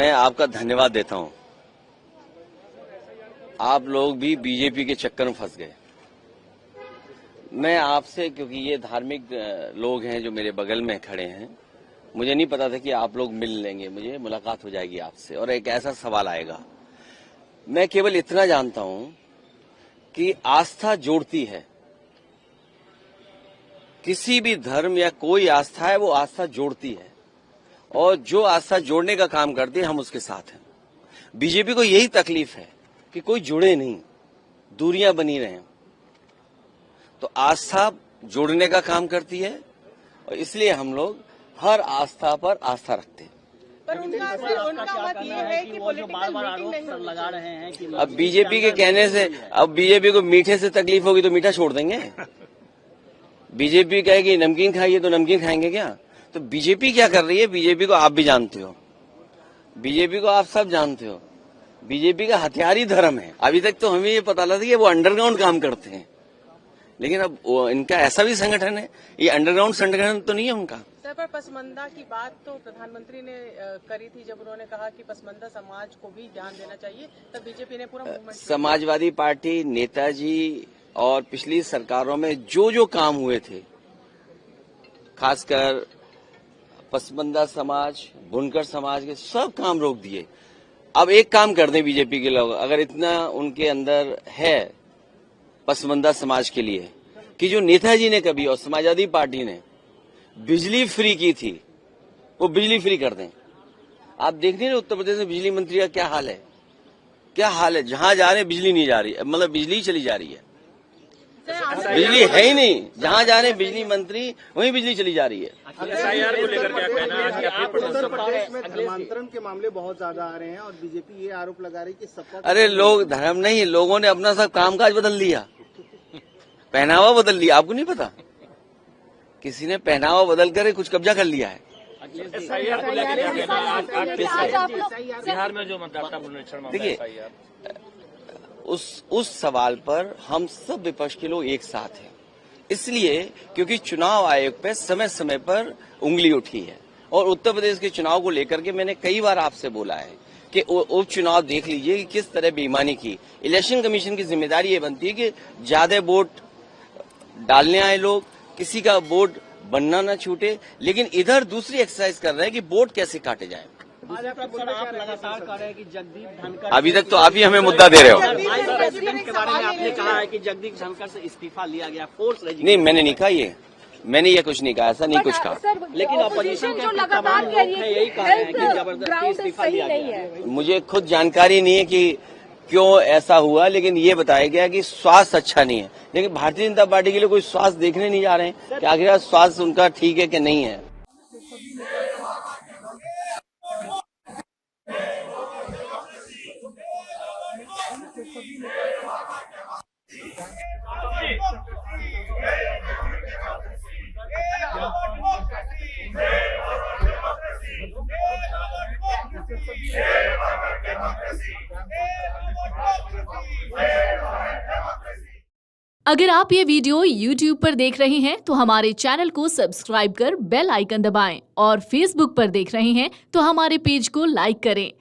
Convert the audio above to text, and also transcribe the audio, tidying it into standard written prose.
मैं आपका धन्यवाद देता हूं। आप लोग भी बीजेपी के चक्कर में फंस गए। मैं आपसे, क्योंकि ये धार्मिक लोग हैं जो मेरे बगल में खड़े हैं, मुझे नहीं पता था कि आप लोग मिल लेंगे, मुझे मुलाकात हो जाएगी आपसे और एक ऐसा सवाल आएगा। मैं केवल इतना जानता हूं कि आस्था जोड़ती है। किसी भी धर्म या कोई आस्था है, वो आस्था जोड़ती है, और जो आस्था जोड़ने का काम करती है हम उसके साथ हैं। बीजेपी को यही तकलीफ है कि कोई जुड़े नहीं, दूरियां बनी रहें। तो आस्था जोड़ने का काम करती है और इसलिए हम लोग हर आस्था पर आस्था रखते हैं। पर उनका मत ये है कि वो जो बार-बार आरोप लगा रहे हैं कि अब बीजेपी के कहने से, अब बीजेपी को मीठे से तकलीफ होगी तो मीठा छोड़ देंगे। बीजेपी कहेगी नमकीन खाइए तो नमकीन खाएंगे क्या? तो बीजेपी क्या कर रही है, बीजेपी को आप भी जानते हो, बीजेपी को आप सब जानते हो। बीजेपी का हथियार ही धर्म है। अभी तक तो हमें ये पता लगा कि वो अंडरग्राउंड काम करते हैं, लेकिन अब इनका ऐसा भी संगठन है, ये अंडरग्राउंड संगठन तो नहीं है उनका। सर, पर पसमंदा की बात तो प्रधानमंत्री ने करी थी जब उन्होंने कहा कि पसमंदा समाज को भी ध्यान देना चाहिए, तब बीजेपी ने पूरा मूवमेंट। समाजवादी पार्टी, नेताजी और पिछली सरकारों में जो जो काम हुए थे, खासकर पसमंदा समाज, बुनकर समाज के सब काम रोक दिए। अब एक काम कर दें बीजेपी के लोग, अगर इतना उनके अंदर है पसमंदा समाज के लिए, कि जो नेताजी ने कभी और समाजवादी पार्टी ने बिजली फ्री की थी, वो बिजली फ्री कर दें। आप देख रहे हैं उत्तर प्रदेश में बिजली मंत्री का क्या हाल है, क्या हाल है। जहां जा रहे हैं बिजली नहीं जा रही, मतलब बिजली चली जा रही है, बिजली है ही नहीं। जहां जा रहे हैं बिजली मंत्री, वहीं बिजली चली जा रही है। एसआईआर को लेकर क्या कहना है? उत्तर प्रदेश में धर्मांतरण के मामले बहुत ज्यादा आ रहे हैं और बीजेपी ये आरोप लगा रही है कि सपा। अरे लोग धर्म नहीं, लोगों ने अपना सब कामकाज बदल लिया, पहनावा बदल लिया। आपको नहीं पता, किसी ने पहनावा बदल कर कुछ कब्जा कर लिया है। एसआईआर को लेकर क्या कहना है? बिहार में जो मतदाता पुनरीक्षण, देखिए, उस सवाल पर हम सब विपक्ष के लोग एक साथ हैं, इसलिए क्योंकि चुनाव आयोग पे समय समय पर उंगली उठी है। और उत्तर प्रदेश के चुनाव को लेकर के मैंने कई बार आपसे बोला है कि उपचुनाव देख लीजिए कि किस तरह बेईमानी की। इलेक्शन कमीशन की जिम्मेदारी ये बनती है कि ज्यादा वोट डालने आए लोग, किसी का वोट बनना न छूटे, लेकिन इधर दूसरी एक्सरसाइज कर रहे हैं कि वोट कैसे काटे जाए। आज आप लगातार कह रहे हैं कि जगदीप धनखड़, अभी तक तो आप ही हमें मुद्दा दे रहे हो। वाइस प्रेसिडेंट के बारे में आपने कहा है कि जगदीप धनखड़ से इस्तीफा लिया गया, फोर्स रेजिग्नेशन। नहीं, मैंने नहीं कहा ये, मैंने ये कुछ नहीं कहा, ऐसा नहीं कुछ कहा। लेकिन ऑपोजिशन के तमाम लोग हैं यही कह रहे हैं कि जबरदस्ती इस्तीफा लिया गया। मुझे खुद जानकारी नहीं है कि क्यों ऐसा हुआ, लेकिन ये बताया गया कि स्वास्थ्य अच्छा नहीं है। लेकिन भारतीय जनता पार्टी के लिए कोई स्वास्थ्य देखने नहीं जा रहे हैं कि आखिर स्वास्थ्य उनका ठीक है कि नहीं है। अगर आप ये वीडियो YouTube पर देख रहे हैं तो हमारे चैनल को सब्सक्राइब कर बेल आइकन दबाएं और Facebook पर देख रहे हैं तो हमारे पेज को लाइक करें।